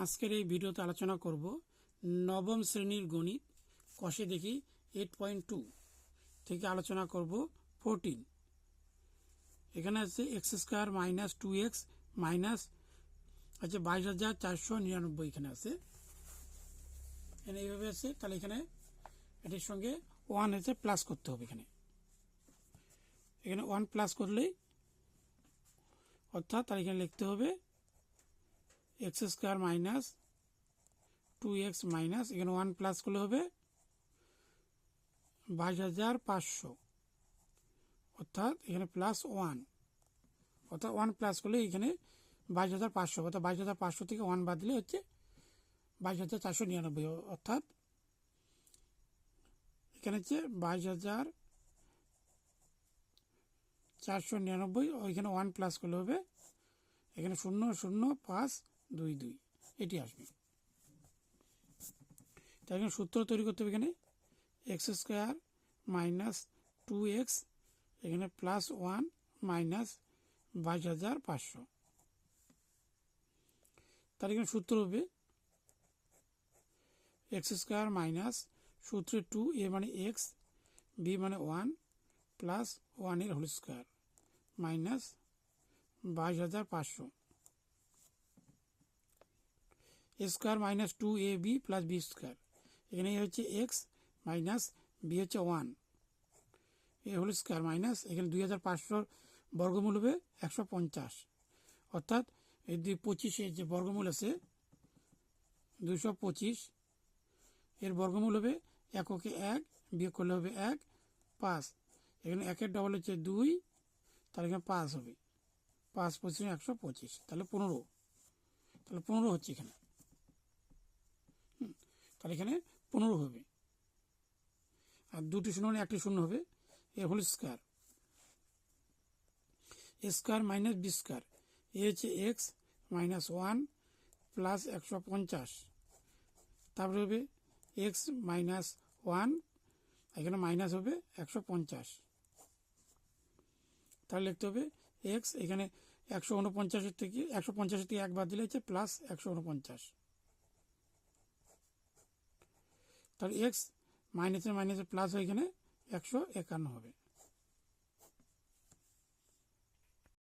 আজকের এই ভিডিওতে আলোচনা করব নবম শ্রেণীর গণিত কষে দেখি 8.2 থেকে আলোচনা করব 14। এখানে আছে x square minus 2x minus আছে 22,499 এখানে আছে, এখানে এইভাবে আছে। তাহলে এখানে এটির সঙ্গে 1 আছে প্লাস করতে হবে। এখানে 1 প্লাস করলেই অর্থাৎ তাহলে এখানে লিখতে হবে x square minus 2x minus এখানে 1 প্লাস করলে হবে 22,500, অর্থাৎ এখানে প্লাস 1, অর্থাৎ 1 প্লাস করলে এখানে 22,500, অর্থাৎ 22,500 থেকে 1 বাদ দিলে হচ্ছে 22,499, অর্থাৎ এখানে হচ্ছে 22,499। ওইখানে 1 প্লাস করলে হবে এখানে 0,0522 এটি আসবে। তাই এখানে সূত্র তৈরি করতে হবে। এখানে এক্স স্কোয়ার মাইনাস 2x এখানে প্লাস 1 মাইনাস 22,500। তার এখানে সূত্র হবে এক্স স্কোয়ার মাইনাস সূত্রে 2, a মানে এক্স, বি মানে 1 প্লাস 1 এর whole square minus 22,500 square minus 2ab plus B square. এখানে এ হচ্ছে এক্স মাইনাস বি হচ্ছে 1 এ হোল স্কোয়ার মাইনাস এখানে 2,500 বর্গমূল হবে 150, অর্থাৎ এই 25 যে বর্গমূল আছে 225 এর বর্গমূল হবে এককে 1 বিয়োগ করলে হবে 1, 5। এখানে 1 ডবল হচ্ছে 2, তাহলে এখানে 5 হবে, 5 25 125, তাহলে 15, তাহলে 15 হচ্ছে এখানে। তাহলে এখানে 15 হবে, আর দুটি শূন্য মানে একটি শূন্য হবে, a whole square square minus b square, a হচ্ছে এক্স মাইনাস 1 প্লাস 150, তারপরে হবে এক্স মাইনাস 1 এখানে মাইনাস হবে 150, তাহলে লিখতে হবে এক্স এখানে 149 থেকে 1 বাদ দিলে হচ্ছে প্লাস 149, তাহলে এক্স মাইনাসে মাইনাসে প্লাস হয়ে এখানে 151 হবে।